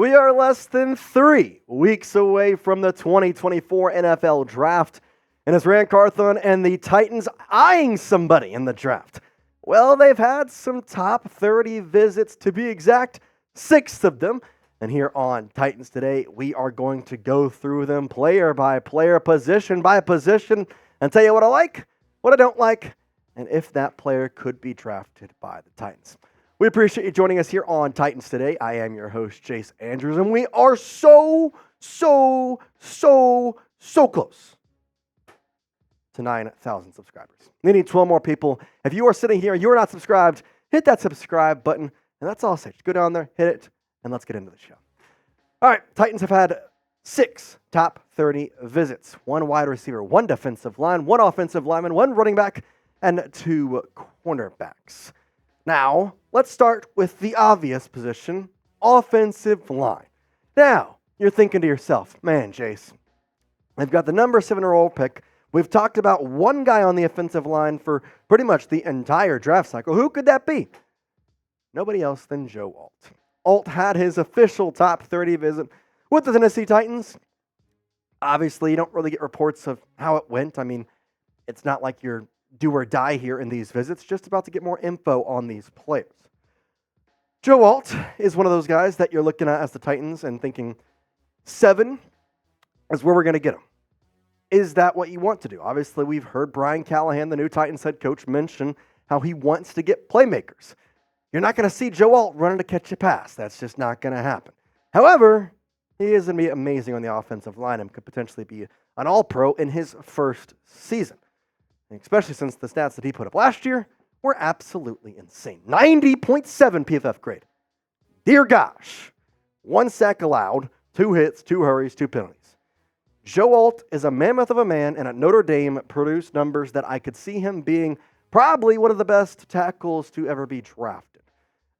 We are less than 3 weeks away from the 2024 NFL Draft, and it's Carthon and the Titans eyeing somebody in the draft. Well, they've had some top 30 visits, to be exact, 6 of them. And here on Titans Today, we are going to go through them player by player, position by position, and tell you what I like, what I don't like, and if that player could be drafted by the Titans. We appreciate you joining us here on Titans Today. I am your host, Jace Andrews, and we are so close to 9,000 subscribers. We need 12 more people. If you are sitting here and you are not subscribed, hit that subscribe button, and that's all I'll say. Just go down there, hit it, and let's get into the show. All right, Titans have had 6 top 30 visits, 1 wide receiver, 1 defensive line, 1 offensive lineman, 1 running back, and 2 cornerbacks. Now, let's start with the obvious position, offensive line. Now, you're thinking to yourself, man, Jace, they've got the number 7 overall pick. We've talked about one guy on the offensive line for pretty much the entire draft cycle. Who could that be? Nobody else than Joe Alt. Alt had his official top 30 visit with the Tennessee Titans. Obviously, you don't really get reports of how it went. I mean, it's not like you're do or die here in these visits, just about to get more info on these players. Joe Alt is one of those guys that you're looking at as the Titans and thinking 7 is where we're going to get him. Is that what you want to do? Obviously, we've heard Brian Callahan, the new Titans head coach, mention how he wants to get playmakers. You're not going to see Joe Alt running to catch a pass. That's just not going to happen. However, he is going to be amazing on the offensive line and could potentially be an all-pro in his first season. Especially since the stats that he put up last year were absolutely insane. 90.7 PFF grade. Dear gosh. 1 sack allowed, 2 hits, 2 hurries, 2 penalties. Joe Alt is a mammoth of a man, and at Notre Dame produced numbers that I could see him being probably one of the best tackles to ever be drafted.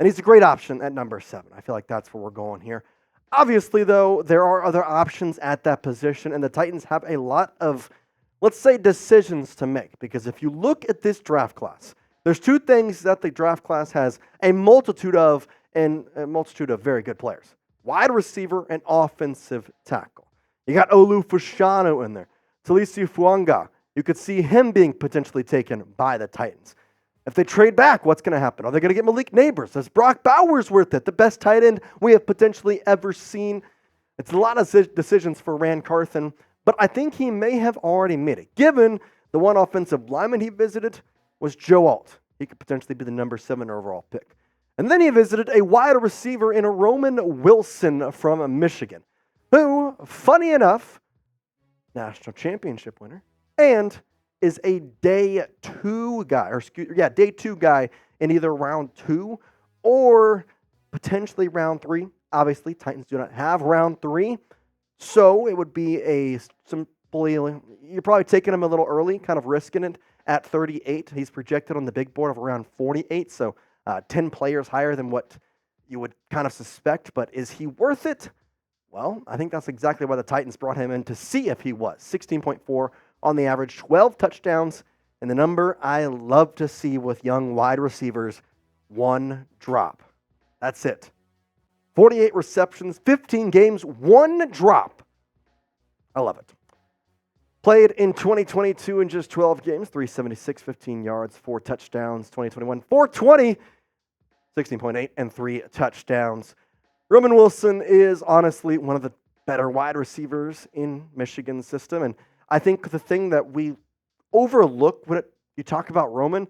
And he's a great option at number 7. I feel like that's where we're going here. Obviously, though, there are other options at that position, and the Titans have a lot of, let's say, decisions to make. Because if you look at this draft class, there's 2 things that the draft class has a multitude of, and a multitude of very good players. Wide receiver and offensive tackle. You got Olu Fashanu in there. Talisi Fuanga. You could see him being potentially taken by the Titans. If they trade back, what's going to happen? Are they going to get Malik Neighbors? Is Brock Bowers worth it? The best tight end we have potentially ever seen. It's a lot of decisions for Carthon, but I think he may have already made it. Given the 1 offensive lineman he visited was Joe Alt. He could potentially be the number 7 overall pick. And then he visited a wide receiver in a Roman Wilson from Michigan, who, funny enough, national championship winner, and is a day 2 guy, day 2 guy in either round 2 or potentially round 3. Obviously, Titans do not have round 3, so it would be you're probably taking him a little early, kind of risking it at 38. He's projected on the big board of around 48, so 10 players higher than what you would kind of suspect, but is he worth it? Well, I think that's exactly why the Titans brought him in, to see if he was. 16.4 on the average, 12 touchdowns, and the number I love to see with young wide receivers, 1 drop. That's it. 48 receptions, 15 games, 1 drop. I love it. Played in 2022 in just 12 games, 376, 15 yards, 4 touchdowns. 2021, 420, 16.8, and 3 touchdowns. Roman Wilson is honestly one of the better wide receivers in Michigan's system. And I think the thing that we overlook when you talk about Roman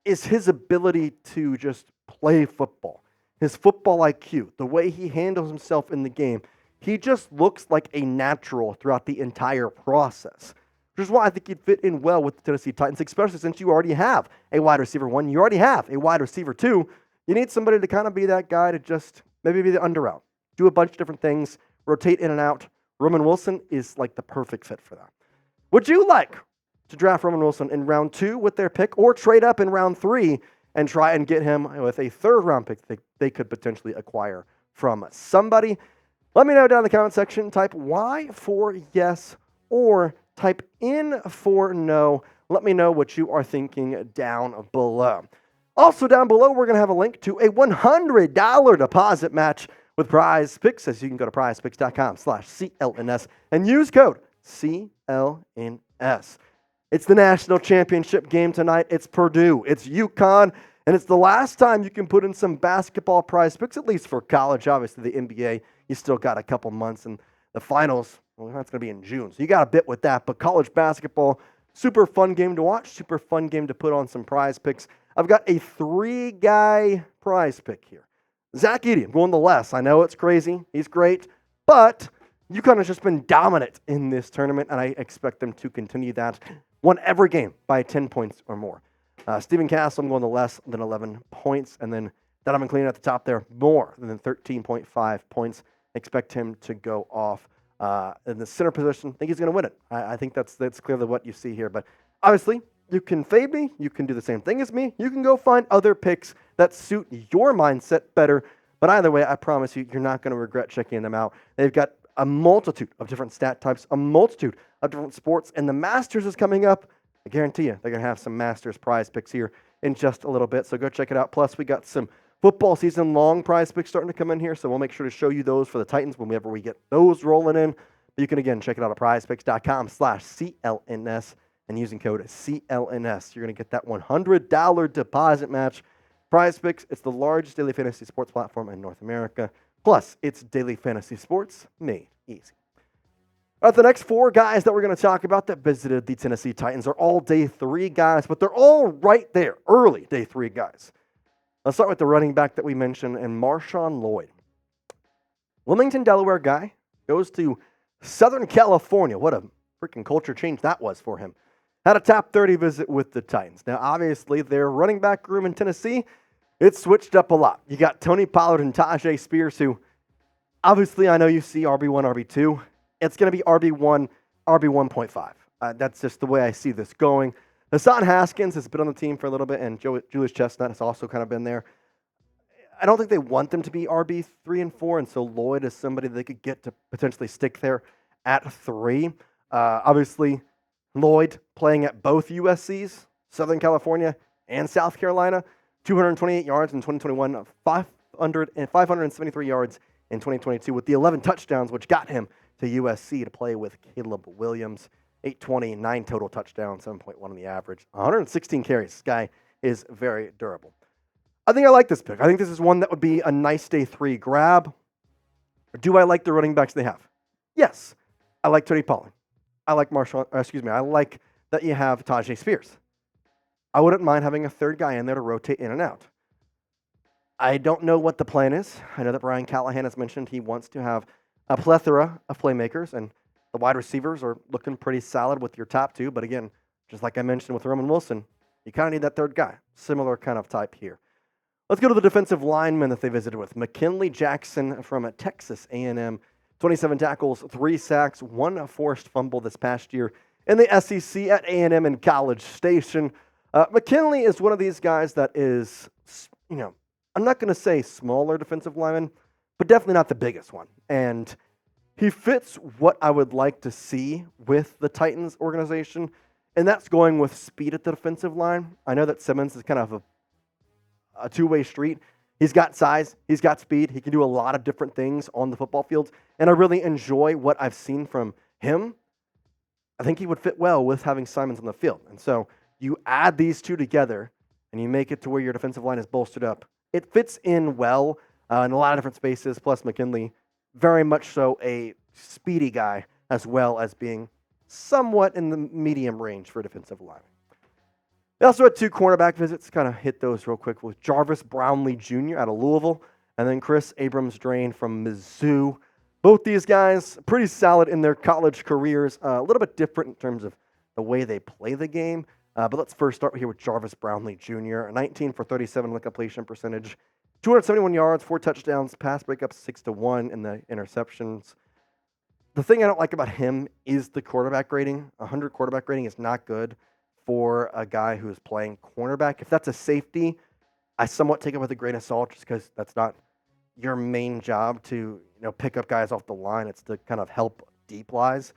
is his ability to just play football. His football IQ, the way he handles himself in the game. He just looks like a natural throughout the entire process. Which is why I think he'd fit in well with the Tennessee Titans, especially since you already have a wide receiver 1. You already have a wide receiver 2. You need somebody to kind of be that guy to just maybe be the under route. Do a bunch of different things, rotate in and out. Roman Wilson is like the perfect fit for that. Would you like to draft Roman Wilson in round 2 with their pick, or trade up in round 3 and try and get him with a 3rd round pick that they could potentially acquire from somebody? Let me know down in the comment section. Type Y for yes or type N for no. Let me know what you are thinking down below. Also down below, we're going to have a link to a $100 deposit match with Prize Picks, as you can go to prizepicks.com/CLNS and use code CLNS. It's the national championship game tonight. It's Purdue, it's UConn, and it's the last time you can put in some basketball Prize Picks, at least for college. Obviously, the NBA, you still got a couple months, and the finals, well, that's going to be in June. So you got a bit with that, but college basketball, super fun game to watch, super fun game to put on some Prize Picks. I've got a 3-guy Prize Pick here. Zach Edey, I'm going the less. I know it's crazy. He's great, but UConn has just been dominant in this tournament, and I expect them to continue that. Won every game by 10 points or more. Stephen Castle, I'm going the less than 11 points, and then Donovan Clean at the top there, more than 13.5 points. Expect him to go off in the center position. I think he's going to win it. I think that's clearly what you see here. But obviously, you can fade me. You can do the same thing as me. You can go find other picks that suit your mindset better. But either way, I promise you, you're not going to regret checking them out. They've got a multitude of different stat types, a multitude of different sports, and the Masters is coming up. I guarantee you, they're going to have some Masters Prize Picks here in just a little bit. So go check it out. Plus, we got some football season long Prize Picks starting to come in here, so we'll make sure to show you those for the Titans whenever we get those rolling in. But you can, again, check it out at prizepicks.com/CLNS and using code CLNS. You're going to get that $100 deposit match. Prize Picks, it's the largest daily fantasy sports platform in North America. Plus, it's daily fantasy sports made easy. All right, the next 4 guys that we're going to talk about that visited the Tennessee Titans are all day 3 guys, but they're all right there, early day 3 guys. Let's start with the running back that we mentioned, and Marshawn Lloyd. Wilmington, Delaware guy, goes to Southern California. What a freaking culture change that was for him. Had a top 30 visit with the Titans. Now, obviously, their running back room in Tennessee, it's switched up a lot. You got Tony Pollard and Tajay Spears, who, obviously, I know you see RB1, RB2. It's going to be RB1, RB1.5. That's just the way I see this going. Hassan Haskins has been on the team for a little bit, and Julius Chestnut has also kind of been there. I don't think they want them to be RB3 and 4, and so Lloyd is somebody they could get to potentially stick there at 3. Obviously, Lloyd playing at both USCs, Southern California and South Carolina, 228 yards in 2021, 573 yards in 2022 with the 11 touchdowns, which got him to USC to play with Caleb Williams. 820, 9 total touchdowns, 7.1 on the average, 116 carries. This guy is very durable. I think I like this pick. I think this is one that would be a nice day 3 grab. Do I like the running backs they have? Yes. I like Tony Pollard. I like I like that you have Tajay Spears. I wouldn't mind having a 3rd guy in there to rotate in and out. I don't know what the plan is. I know that Brian Callahan has mentioned he wants to have a plethora of playmakers, and the wide receivers are looking pretty solid with your top 2. But again, just like I mentioned with Roman Wilson, you kind of need that 3rd guy. Similar kind of type here. Let's go to the defensive lineman that they visited with. McKinley Jackson from Texas A&M. 27 tackles, 3 sacks, 1 forced fumble this past year in the SEC at A&M in College Station. McKinley is one of these guys that is, I'm not going to say smaller defensive lineman, but definitely not the biggest one. And he fits what I would like to see with the Titans organization, and that's going with speed at the defensive line. I know that Simmons is kind of a two-way street. He's got size, he's got speed, he can do a lot of different things on the football field, and I really enjoy what I've seen from him. I think he would fit well with having Simons on the field. And so you add these 2 together, and you make it to where your defensive line is bolstered up. It fits in well in a lot of different spaces, plus McKinley, very much so a speedy guy, as well as being somewhat in the medium range for a defensive line. They also had 2 cornerback visits, kind of hit those real quick, with Jarvis Brownlee Jr. out of Louisville, and then Chris Abrams-Drain from Mizzou. Both these guys, pretty solid in their college careers, a little bit different in terms of the way they play the game. But let's first start here with Jarvis Brownlee Jr., 19 for 37 on the completion percentage, 271 yards, 4 touchdowns, pass breakups 6-1 in the interceptions. The thing I don't like about him is the quarterback rating. 100 quarterback rating is not good for a guy who is playing cornerback. If that's a safety, I somewhat take it with a grain of salt just because that's not your main job to pick up guys off the line. It's to kind of help deep lies.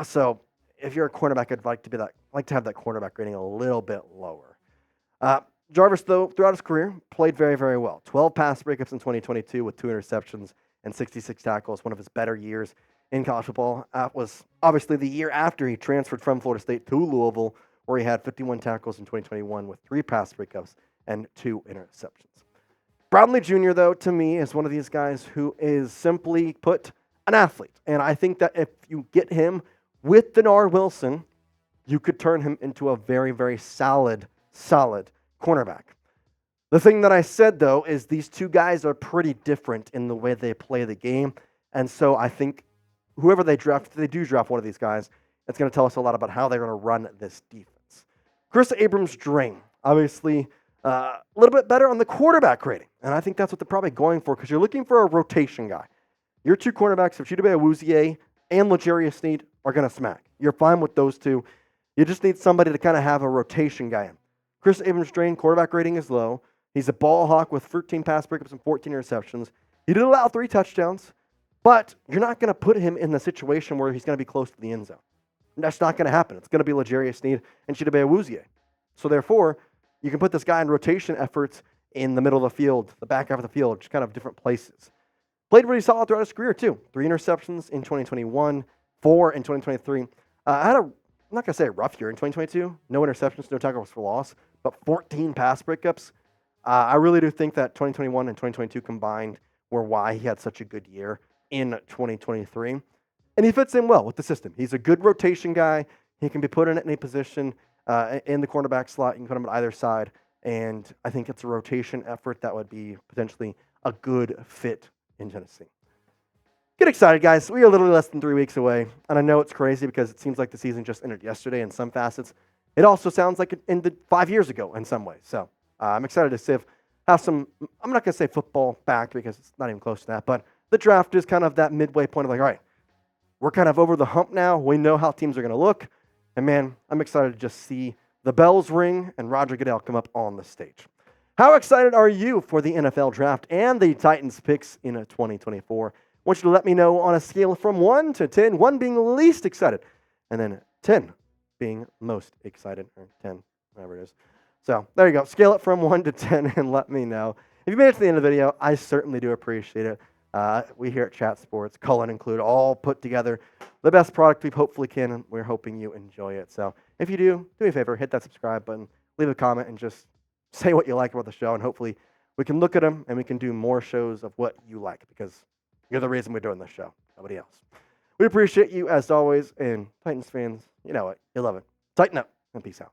So if you're a cornerback, I'd like to have that cornerback rating a little bit lower. Jarvis, though, throughout his career, played very, very well. 12 pass breakups in 2022 with 2 interceptions, and 66 tackles, one of his better years in college football. That was obviously the year after he transferred from Florida State to Louisville, where he had 51 tackles in 2021 with 3 pass breakups and 2 interceptions. Brownlee Jr., though, to me, is one of these guys who is simply put an athlete. And I think that if you get him with Denard Wilson, you could turn him into a very, very solid cornerback. The thing that I said, though, is these two guys are pretty different in the way they play the game. And so I think whoever they draft, if they do draft one of these guys, it's going to tell us a lot about how they're going to run this defense. Chris Abrams-Drain, obviously a little bit better on the quarterback rating. And I think that's what they're probably going for because you're looking for a rotation guy. Your 2 cornerbacks, if Chidobe Awuzie and L'Jarius Sneed, are going to smack. You're fine with those 2. You just need somebody to kind of have a rotation guy in. Chris Abrams-Drain, quarterback rating is low. He's a ball hawk with 13 pass breakups and 14 interceptions. He did allow 3 touchdowns, but you're not going to put him in the situation where he's going to be close to the end zone. That's not going to happen. It's going to be L'Jarius Sneed and Chidobe Awuzie. So therefore, you can put this guy in rotation efforts in the middle of the field, the back half of the field, just kind of different places. Played really solid throughout his career, too. 3 interceptions in 2021, 4 in 2023. I'm not going to say a rough year in 2022. No interceptions, no tackles for loss, but 14 pass breakups. I really do think that 2021 and 2022 combined were why he had such a good year in 2023. And he fits in well with the system. He's a good rotation guy. He can be put in any position in the cornerback slot. You can put him on either side. And I think it's a rotation effort that would be potentially a good fit in Tennessee. Get excited, guys. We are literally less than 3 weeks away. And I know it's crazy because it seems like the season just ended yesterday in some facets. It also sounds like it ended 5 years ago in some ways. So I'm excited to have some, I'm not going to say football back because it's not even close to that, but the draft is kind of that midway point of like, all right, we're kind of over the hump now. We know how teams are going to look. And man, I'm excited to just see the bells ring and Roger Goodell come up on the stage. How excited are you for the NFL draft and the Titans picks in 2024? I want you to let me know on a scale from 1 to 10, 1 being least excited, and then 10 being most excited, or 10, whatever it is. So there you go. Scale it from 1 to 10 and let me know. If you made it to the end of the video, I certainly do appreciate it. We here at Chat Sports, Cullen included, all put together the best product we hopefully can, and we're hoping you enjoy it. So if you do me a favor, hit that subscribe button, leave a comment, and just say what you like about the show, and hopefully we can look at them and we can do more shows of what you like because you're the reason we're doing this show, nobody else. We appreciate you as always, and Titans fans, you know it, you love it. Tighten up and peace out.